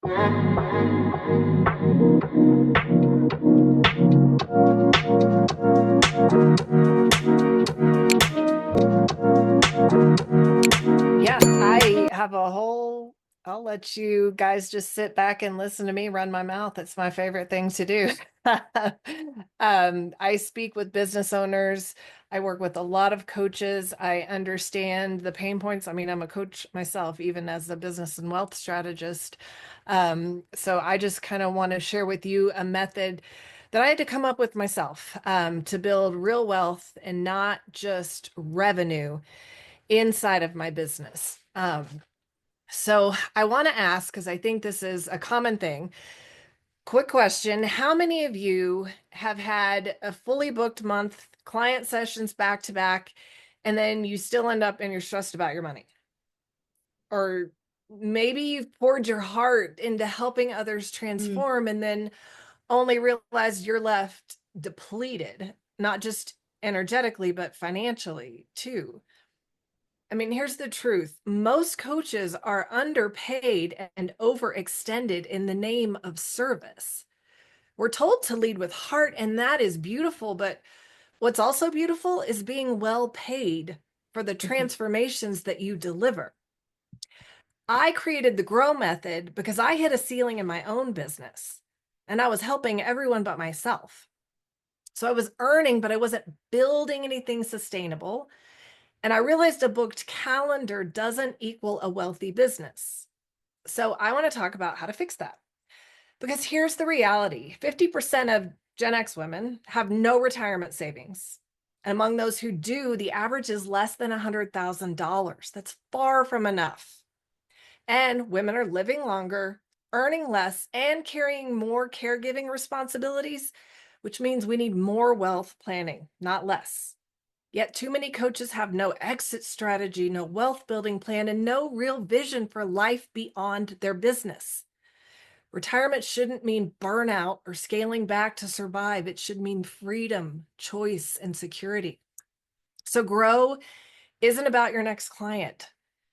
Yeah, I have a whole, I'll let you guys just sit back and listen to me run my mouth. It's my favorite thing to do. I speak with business owners. I work with a lot of coaches. I understand the pain points. I mean, I'm a coach myself, even as a business and wealth strategist. So I just kind of want to share with you a method that I had to come up with myself to build real wealth and not just revenue inside of my business. So I want to ask, because I think this is a common thing. Quick question. How many of you have had a fully booked month, client sessions back to back, and then you still end up and you're stressed about your money? Or maybe you've poured your heart into helping others Mm, transform and then only realize you're left depleted, not just energetically, but financially too. I mean, here's the truth. Most coaches are underpaid and overextended in the name of service. We're told to lead with heart, and that is beautiful. But what's also beautiful is being well paid for the mhm. transformations that you deliver. I created the Grow Method because I hit a ceiling in my own business and I was helping everyone but myself. So I was earning, but I wasn't building anything sustainable. And I realized a booked calendar doesn't equal a wealthy business. So I want to talk about how to fix that. Because here's the reality: 50% of Gen X women have no retirement savings. And among those who do, the average is less than $100,000. That's far from enough. And women are living longer, earning less, and carrying more caregiving responsibilities, which means we need more wealth planning, not less. Yet too many coaches have no exit strategy, no wealth building plan, and no real vision for life beyond their business. Retirement shouldn't mean burnout or scaling back to survive. It should mean freedom, choice, and security. So, grow isn't about your next client.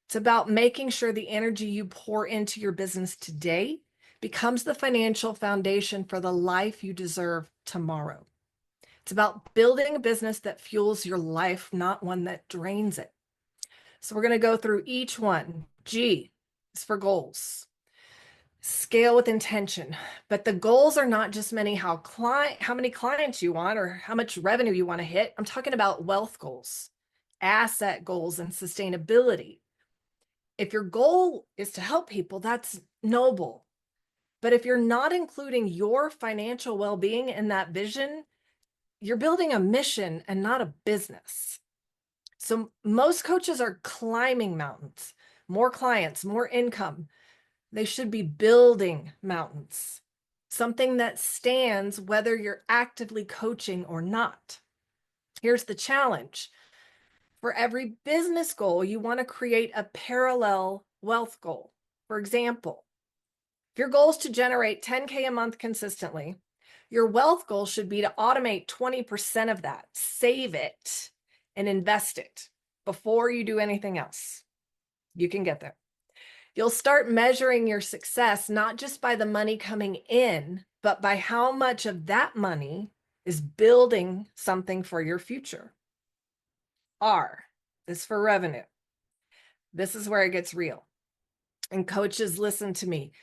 It's about making sure the energy you pour into your business today becomes the financial foundation for the life you deserve tomorrow. It's about building a business that fuels your life, not one that drains it. So we're going to go through each one. G is for goals. Scale with intention. But the goals are not just how many clients you want or how much revenue you want to hit. I'm talking about wealth goals, asset goals, and sustainability. If your goal is to help people, that's noble. But if you're not including your financial well-being in that vision, you're building a mission and not a business. So most coaches are climbing mountains, more clients, more income. They should be building mountains, something that stands whether you're actively coaching or not. Here's the challenge. For every business goal, you want to create a parallel wealth goal. For example, if your goal is to generate 10K a month consistently, your wealth goal should be to automate 20% of that, save it, and invest it before you do anything else. You can get there. You'll start measuring your success not just by the money coming in, but by how much of that money is building something for your future. R is for revenue. This is where it gets real. And coaches, listen to me.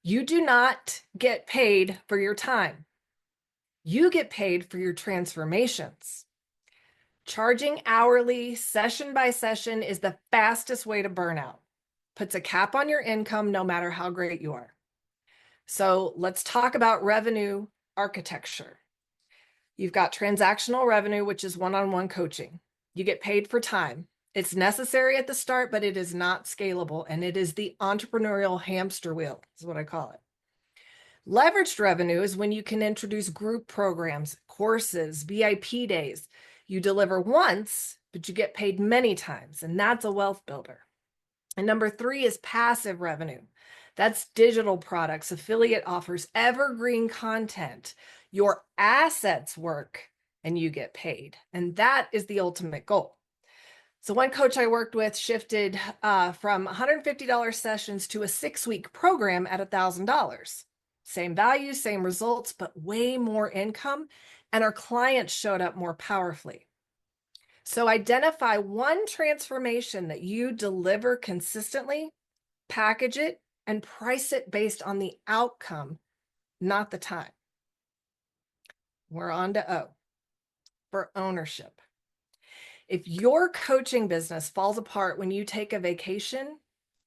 You do not get paid for your time. You get paid for your transformations. Charging hourly, session by session, is the fastest way to burnout. Puts a cap on your income no matter how great you are. So let's talk about revenue architecture. You've got transactional revenue, which is one-on-one coaching. You get paid for time. It's necessary at the start, but it is not scalable. And it is the entrepreneurial hamster wheel, is what I call it. Leveraged revenue is when you can introduce group programs, courses, VIP days. You deliver once, but you get paid many times. And that's a wealth builder. And number 3 is passive revenue. That's digital products, affiliate offers, evergreen content. Your assets work and you get paid. And that is the ultimate goal. So one coach I worked with shifted from $150 sessions to a 6-week program at $1,000. Same value, same results, but way more income. And our clients showed up more powerfully. So identify one transformation that you deliver consistently, package it, and price it based on the outcome, not the time. We're on to O, for ownership. If your coaching business falls apart when you take a vacation,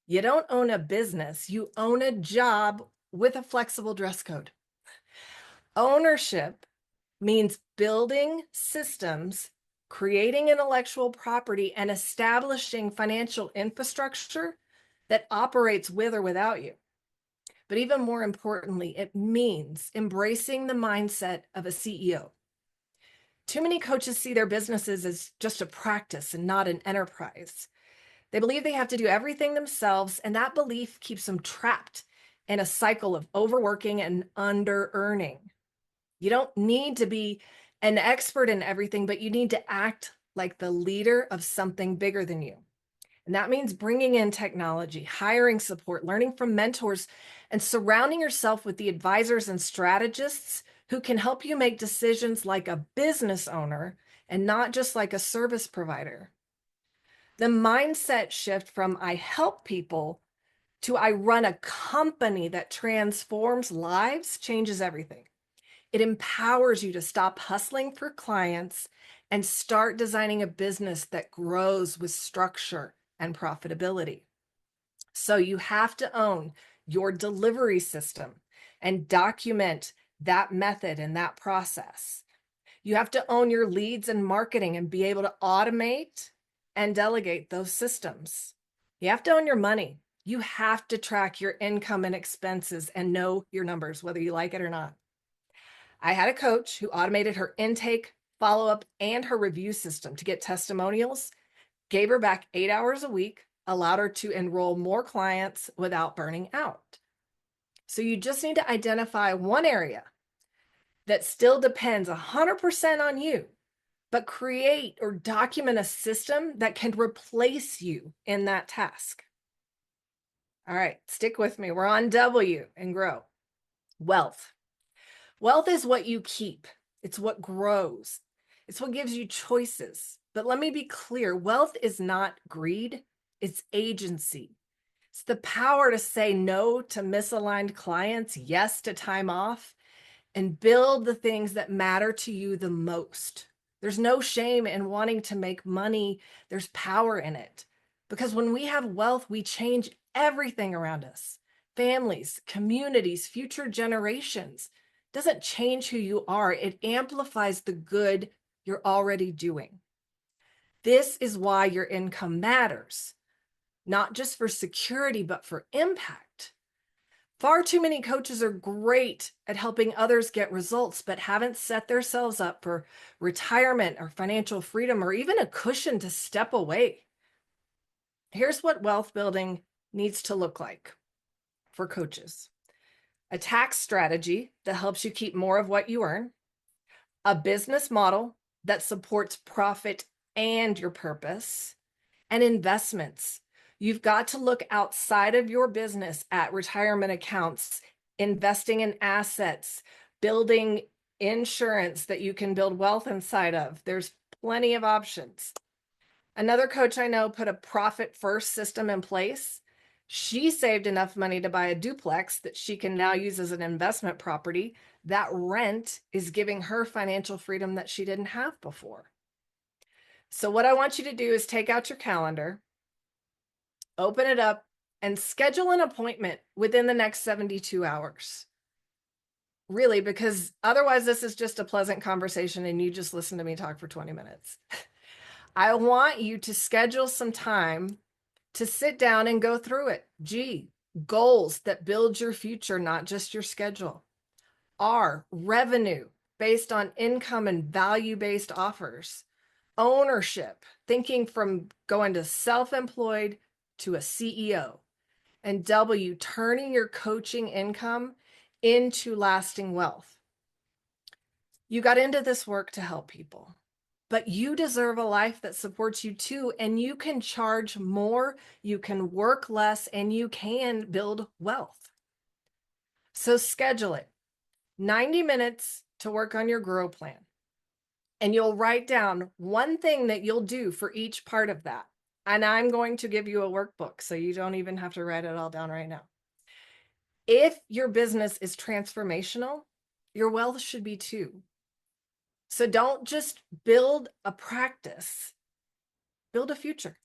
you don't own a business, you own a job with a flexible dress code. Ownership means building systems, creating intellectual property, and establishing financial infrastructure that operates with or without you. But even more importantly, it means embracing the mindset of a CEO. Too many coaches see their businesses as just a practice and not an enterprise. They believe they have to do everything themselves, and that belief keeps them trapped in a cycle of overworking and under-earning. You don't need to be an expert in everything, but you need to act like the leader of something bigger than you. And that means bringing in technology, hiring support, learning from mentors, and surrounding yourself with the advisors and strategists who can help you make decisions like a business owner and not just like a service provider. The mindset shift from I help people to I run a company that transforms lives changes everything. It empowers you to stop hustling for clients and start designing a business that grows with structure and profitability. So you have to own your delivery system and document that method and that process. You have to own your leads and marketing and be able to automate and delegate those systems. You have to own your money. You have to track your income and expenses and know your numbers, whether you like it or not. I had a coach who automated her intake, follow-up, and her review system to get testimonials, gave her back 8 hours a week, allowed her to enroll more clients without burning out. So you just need to identify one area that still depends 100% on you, but create or document a system that can replace you in that task. All right, stick with me. We're on W and grow. Wealth. Wealth is what you keep. It's what grows. It's what gives you choices. But let me be clear, wealth is not greed, it's agency. It's the power to say no to misaligned clients, yes to time off, and build the things that matter to you the most. There's no shame in wanting to make money. There's power in it. Because when we have wealth, we change everything around us. Families, communities, future generations. It doesn't change who you are. It amplifies the good you're already doing. This is why your income matters, not just for security, but for impact. Far too many coaches are great at helping others get results, but haven't set themselves up for retirement or financial freedom or even a cushion to step away. Here's what wealth building needs to look like for coaches: a tax strategy that helps you keep more of what you earn, a business model that supports profit and your purpose, and investments. You've got to look outside of your business at retirement accounts, investing in assets, building insurance that you can build wealth inside of. There's plenty of options. Another coach I know put a profit first system in place. She saved enough money to buy a duplex that she can now use as an investment property. That rent is giving her financial freedom that she didn't have before. So what I want you to do is take out your calendar, open it up, and schedule an appointment within the next 72 hours. Really, because otherwise this is just a pleasant conversation and you just listen to me talk for 20 minutes. I want you to schedule some time to sit down and go through it. G, goals that build your future, not just your schedule. R, revenue based on income and value-based offers. Ownership, thinking from going to self-employed to a CEO. And W, turning your coaching income into lasting wealth. You got into this work to help people. but you deserve a life that supports you too. And you can charge more, you can work less, and you can build wealth. So schedule it 90 minutes to work on your grow plan. And you'll write down one thing that you'll do for each part of that. And I'm going to give you a workbook so you don't even have to write it all down right now. If your business is transformational, your wealth should be too. So don't just build a practice, build a future.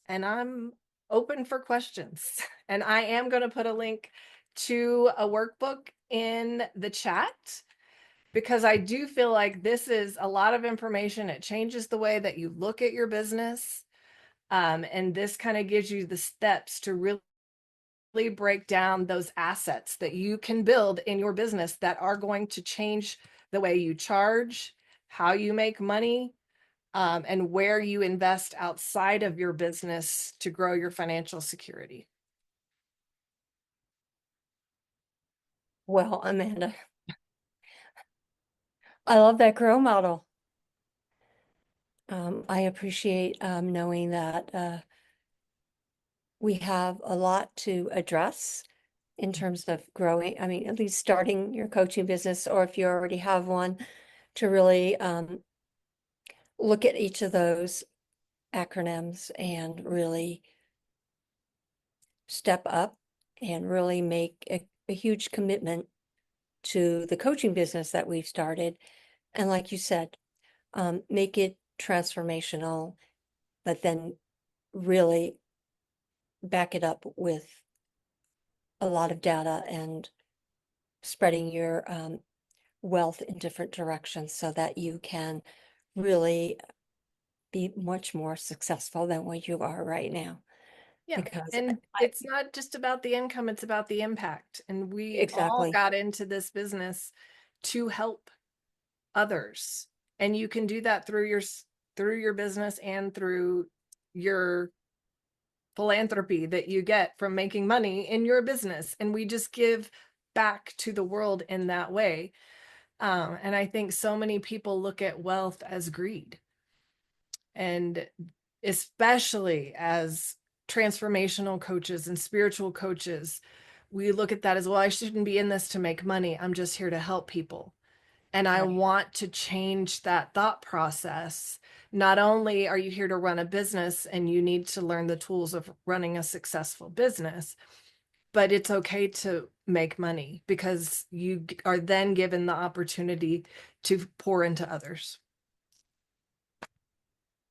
And I'm open for questions. And I am going to put a link to a workbook in the chat because I do feel like this is a lot of information. It changes the way that you look at your business. And this kind of gives you the steps to really break down those assets that you can build in your business that are going to change the way you charge, how you make money, and where you invest outside of your business to grow your financial security. Well, Amanda, I love that grow model. I appreciate knowing that we have a lot to address in terms of growing. I mean, at least starting your coaching business, or if you already have one, to really look at each of those acronyms and really step up and really make a huge commitment to the coaching business that we've started. And like you said, make it transformational, but then really back it up with a lot of data and spreading your wealth in different directions so that you can really be much more successful than what you are right now. Yeah. Because And it's not just about the income, it's about the impact. And we all exactly, got into this business to help others. And you can do that through your business and through your philanthropy that you get from making money in your business. And we just give back to the world in that way. And I think so many people look at wealth as greed. And especially as transformational coaches and spiritual coaches, we look at that as, well, I shouldn't be in this to make money. I'm just here to help people. And I right. want to change that thought process. Not only are you here to run a business and you need to learn the tools of running a successful business, but it's okay to make money because you are then given the opportunity to pour into others.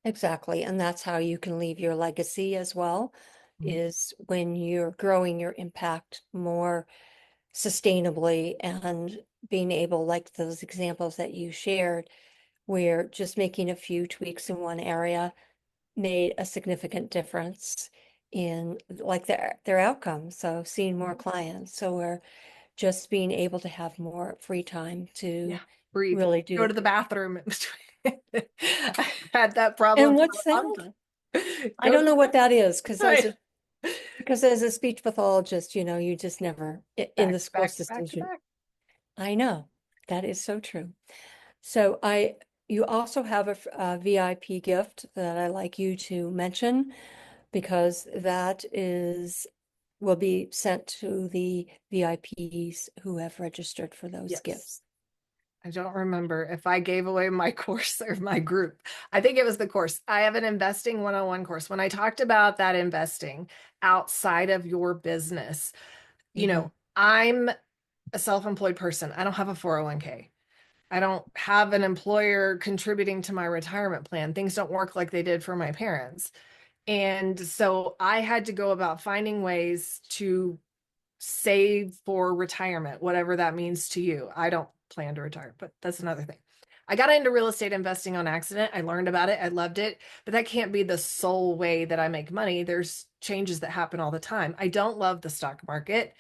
Exactly. And that's how you can leave your legacy as well, Mhm. is when you're growing your impact more sustainably and being able, like those examples that you shared, where just making a few tweaks in one area made a significant difference in like their outcome. So seeing more clients. So we're just being able to have more free time Yeah, to breathe. really Go do. to the bathroom in between. I had that problem And for what's a long that? time. I Go to don't know the what that is because bathroom. as a speech pathologist, you just never in Back the to school back to back systems. to back. I know that is so true. So you also have a VIP gift that I like you to mention because that is will be sent to the VIPs who have registered for those Yes. gifts. I don't remember if I gave away my course or my group. I think it was the course. I have an investing 101 course. When I talked about that investing outside of your business, Mhm. I'm a self-employed person. I don't have a 401k. I don't have an employer contributing to my retirement plan. Things don't work like they did for my parents. And so I had to go about finding ways to save for retirement, whatever that means to you. I don't plan to retire, but that's another thing. I got into real estate investing on accident. I learned about it. I loved it, but that can't be the sole way that I make money. There's changes that happen all the time. I don't love the stock market.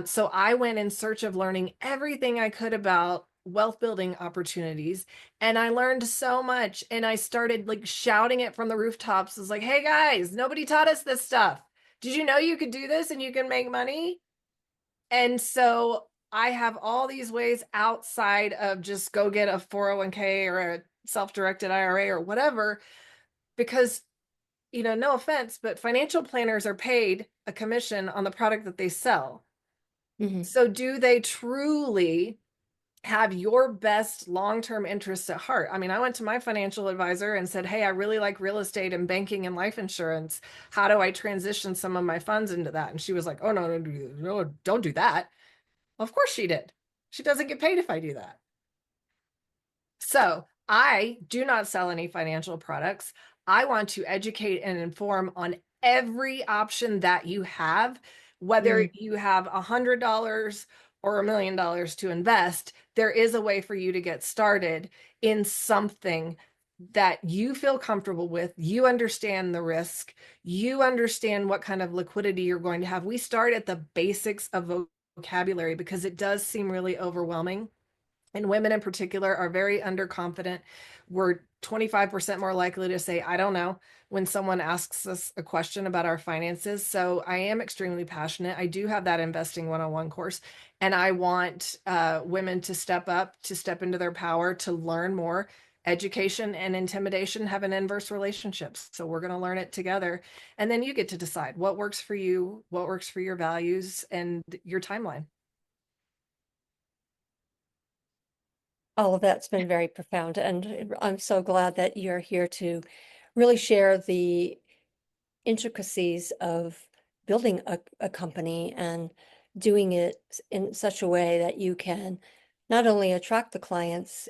So I went in search of learning everything I could about wealth building opportunities. And I learned so much. And I started like shouting it from the rooftops. I was like, hey guys, nobody taught us this stuff. Did you know you could do this and you can make money? And so I have all these ways outside of just go get a 401k or a self-directed IRA or whatever, because, no offense, but financial planners are paid a commission on the product that they sell. Mhm. So do they truly have your best long-term interests at heart? I mean, I went to my financial advisor and said, "Hey, I really like real estate and banking and life insurance. How do I transition some of my funds into that?" And she was like, "Oh, no, no, no, don't do that." Of course she did. She doesn't get paid if I do that. So I do not sell any financial products. I want to educate and inform on every option that you have, whether Mm. you have $100 or $1 million to invest. There is a way for you to get started in something that you feel comfortable with. You understand the risk. You understand what kind of liquidity you're going to have. We start at the basics of vocabulary because it does seem really overwhelming, and women in particular are very underconfident. We're 25% more likely to say, "I don't know," when someone asks us a question about our finances. So I am extremely passionate. I do have that investing one-on-one course, and I want women to step up, to step into their power, to learn more. Education and intimidation have an inverse relationship. So we're going to learn it together. And then you get to decide what works for you, what works for your values and your timeline. All of that's been very profound, and I'm so glad that you're here to really share the intricacies of building a company and doing it in such a way that you can not only attract the clients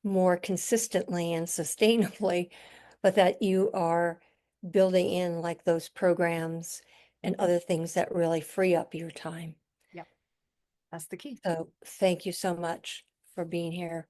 more consistently and sustainably, but that you are building in like those programs and Mhm. other things that really free up your time. Yep, that's the key. So thank you so much for being here.